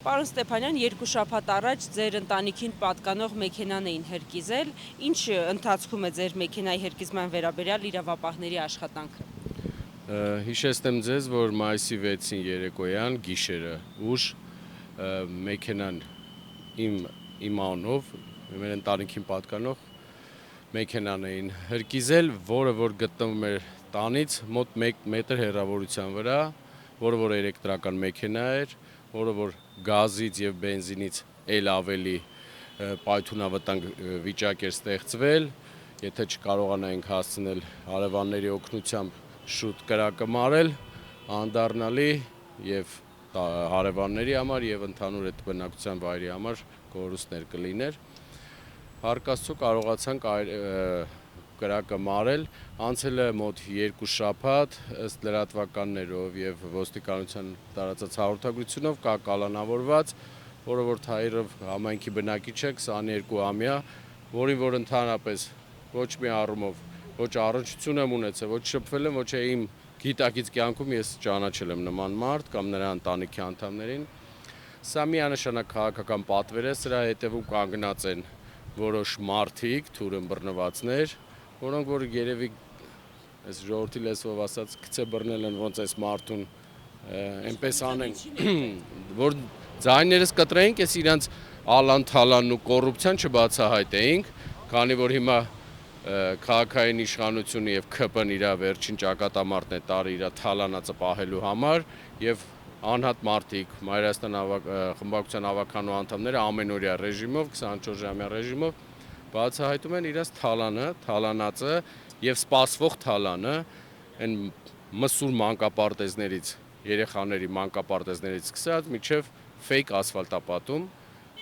Պարոն Ստեփանյան, 2 շաբաթ առաջ ձեր ընտանիքին պատկանող մեքենան էին հրկիզել, ինչ ընթացքում է ձեր մեքենայի հրկիզման վերաբերյալ իրավապահների աշխատանքը։ Հիշեցնեմ ձեզ, որ մայիսի 6-ին երեկոյան գիշերը ուշ մեքենան իմ անունով, մեր ընտանիքին պատկանող մեքենան էին հրկիզել, որը որ գտնվում էր տանից մոտ 1 մետր հեռավորության վրա, որը որ էլեկտրական մեքենա էր, որը որ գազից եւ բենզինից էլ ավելի պայթունավտանգ վիճակ էր ստեղծվել, եթե չկարողանայինք հասցնել հարևանների օգնությամբ շուտ կրակը մարել, անդառնալի եւ հարևանների համար եւ ընդհանուր այդ բնակության վայրի համար կորուստներ կլիներ։ Հարկաստու կարողացանք կրակը մարել, անցել է մոտ 2 շաբաթ, ըստ լրատվականներով եւ ոստիկանության տարածած հաղորդագրությունով կա կալանավորված, որը որ թայրով համայնքի բնակիչ է 22-ամյա, որին որ ընդհանրապես ոչ մի առումով ոչ առնչություն եմ ունեցել, ոչ շփվել եմ, ոչ իմ գիտակից կյանքում ես ճանաչել եմ նման մարդ կամ նրա ընտանիքի անդամներին։ Սա միանշանակ քաղաքական պատվեր է, սրա հետևում կանգնած են որոշ մարդիկ, թուրըմբռնվածներ, որոնք որ երևի այս ժողովրդի լեզվով ասած գցե բռնել են ոնց այս մարդուն այնպես անեն, որ ձայներս կտրեինք, ես իրանց ալան-թալանն ու կոռուպցիան չբացահայտեինք, քանի որ հիմա քաղաքային իշխանությունը եւ ՔՊ-ն իր վերջին ճակատամարտն է տարի իր թալանածը պահելու համար եւ անհատ մարդիկ, Մայրաստան խմբակցության ավականու անդամները ամենօրյա ռեժիմով, 24-ժամյա ռեժիմով բացահայտում են իրենց թալանածը եւ սպասվող թալանը, այն մսուր մանկապարտեզներից, երեխաների մանկապարտեզներից սկսած մինչեւ ֆեյք ասֆալտապատում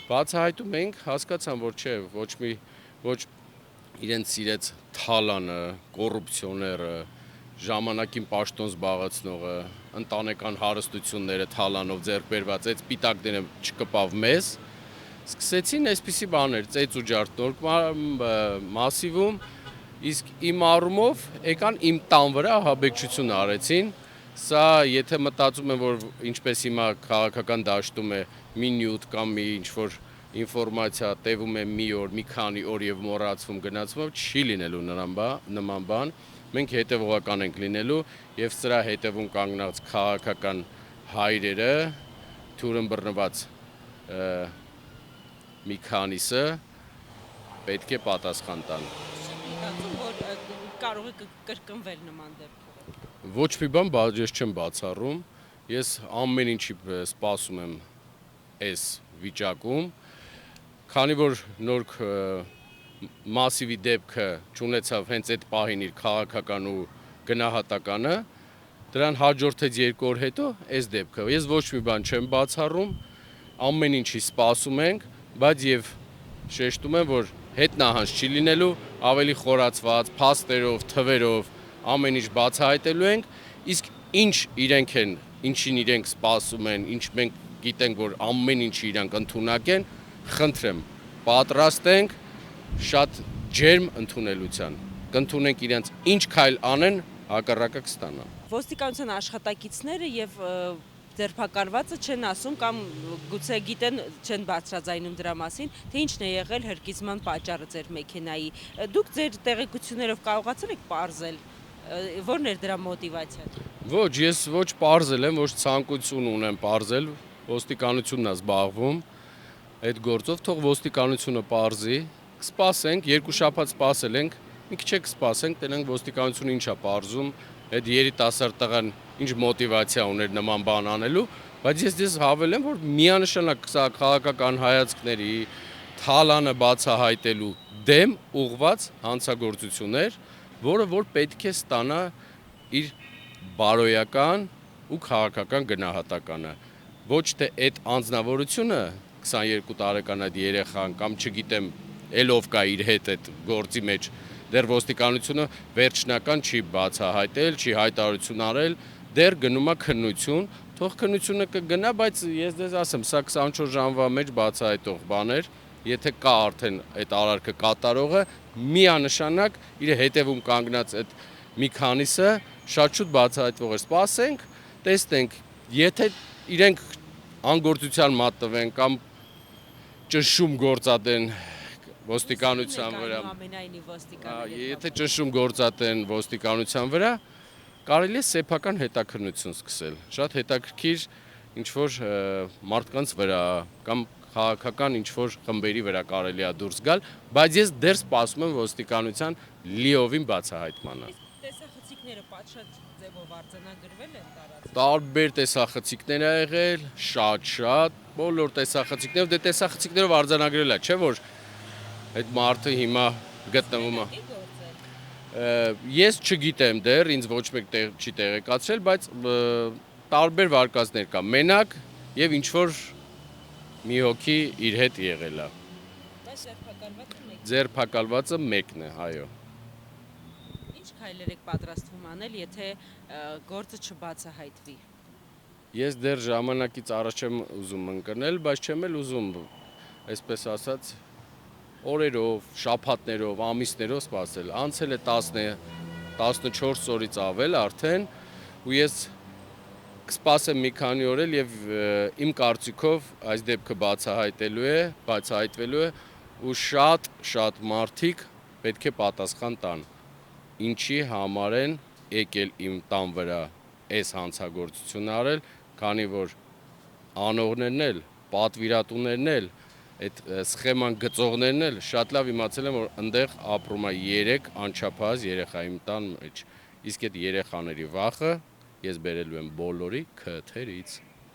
բացահայտում ենք, հասկացան, որ չէ, ոչ իրենց սիրեց թալանը, կոռուպցիոները, ժամանակին պաշտոն զբաղեցնողը, ընտանեկան հարստությունները թալանով ձեռք բերված, այդ սպիտակները չկպավ մեզ, սկսեցին այսպիսի բաներ, ծեծ ու ջարդ նոր մասիվում, իսկ իմ առումով եկան իմ տան վրա ահաբեկչություն արեցին, սա եթե մտածում եմ, որ ինչպես հիմա քաղաքական դաշտում է մի նյութ կամ մի ինչ-որ ինֆորմացիա տևում է մի օր, մի քանի օր եւ մոռացվում գնացվում, չի լինելու նման բան, մենք հետևողական ենք լինելու եւ սրա հետևում կանգնած քաղաքական հայրերը, թուրըմբռնված մի քանիսը պետք է պատասխան տան։ Մտածում, որ կարող է կրկնվել նման դեպքերը։ Ոչ մի բան ես չեմ բացառում, ես ամեն ինչի սպասում եմ այս վիճակում, քանի որ նոր մասիվի դեպքը չունեցավ հենց այդ պահին իր քաղաքական ու գնահատականը, դրան հաջորդեց 2 օր հետո այս դեպքը։ Ես ոչ մի բան չեմ բացառում, ամեն ինչի սպասում ենք, բայց եւ շեշտում եմ, որ հետնահանջ չի լինելու, ավելի խորացված, փաստերով, թվերով ամեն ինչ բացահայտելու ենք, իսկ ինչին իրենք սպասում են, ինչ մենք գիտենք, որ ամեն ինչի իրանք ընդունակ են, խնդրեմ, պատրաստ ենք շատ ջերմ ընդունելության, կընդունենք իրենց ինչ քայլ անեն, հակառակը կստանան։ Ոստիկանության աշխատակիցները եւ ձերբակալվածը չեն ասում կամ գուցե գիտեն, չեն բարձրաձայնում դրա մասին, թե ինչն է եղել հրկիզման պատճառը ձեր մեքենայի։ Դուք ձեր տեղեկություններով կարողացել եք պարզել, որն էր դրա մոտիվացիան։ Ոչ, ես ոչ պարզել եմ, ոչ ցանկություն ունեմ պարզել, ոստիկանությունն է զբաղվում այդ գործով, թող ոստիկանությունը պարզի, կսպասենք, 2 շաբաթ սպասել ենք, մի քիչ կսպասենք, տենանք ոստիկանությունը ինչա պարզում, այդ երիտասարդ տղան ինչ մոտիվացիա ուներ նման բան անելու, բայց ես հավելեմ, որ միանշանակ սա քաղաքական հայացքների թալանը բացահայտելու դեմ ուղղված հանցագործություններ, որը որ պետք է ստանա իր բարոյական ու քաղաքական գնահատականը։ Ոչ թե այդ անձնավորությունը 22 տարեկան այդ երեխան կամ չգիտեմ ելով կա իր հետ այդ գործի մեջ, դեռ ոստիկանությունը վերջնական չի բացահայտել, չի հայտարարություն արել, դեռ գնում է քննություն, թող քննությունը կգնա, բայց ես դες ասեմ, սա 24 ժամվա մեջ բացահայտող բաներ, եթե կա արդեն այդ արարքը կատարողը, միանշանակ իր հետևում կանգնած այդ մի քանիսը շատ շուտ բացահայտվող է, սպասենք, տեսնենք, եթե իրենք անգործության մատնվեն կամ ճնշում գործատեն ոստիկանության վրա, ամենայնիվ ոստիկանները։ եթե ճնշում գործատեն ոստիկանության վրա, կարելի է սեփական հետաքննություն սկսել։ Շատ հետաքրքիր ինչ-որ մարդկանց վրա կամ քաղաքական ինչ-որ խմբերի վրա կարելի է դուրս գալ, բայց ես դեռ սպասում եմ ոստիկանության լիովին բացահայտմանը։ Տեսախցիկները պատշաճ ձևով արձանագրվել են տարածքում։ Տարբեր տեսախցիկներ ա եղել, շատ, բոլոր տեսախցիկներով, դե տեսախցիկներով արձանագրել է, չէ՞ որ այդ մարդը հիմա գտնվում է։ Ես չգիտեմ դեռ, ինձ ոչ մեկ չի տեղեկացրել, բայց տարբեր վարկածներ կա, մենակ եւ ինչ-որ մի հոգի իր հետ եղել է։ Բայց Ձերբակալվածը մեկն է, այո։ Ինչ քայլեր եք պատրաստվում անել, եթե գործը չբացահայտվի։ Ես դեռ ժամանակից առաջ եմ ուզում ընկնել, բայց չեմ էլ ուզում, այսպես ասած, օրերով, շաբաթներով, ամիսներով սպասել։ Անցել է 14 օրից ավել արդեն, ու ես կսպասեմ մի քանի օր էլ եւ իմ կարծիքով այս դեպքը բացահայտվելու է ու շատ մարդիկ պետք է պատասխան տան։ Ինչի համար են եկել իմ տան վրա այս հանցագործությունը արել, քանի որ անողներն էլ, պատվիրատուներն էլ, այդ սխեման գծողներն էլ շատ լավ իմացել են, որ այնտեղ ապրում է 3 անչափահաս երեխա իմ տան մեջ։ Իսկ այդ երեխաների վախը ես բերելու եմ բոլորի քթերից։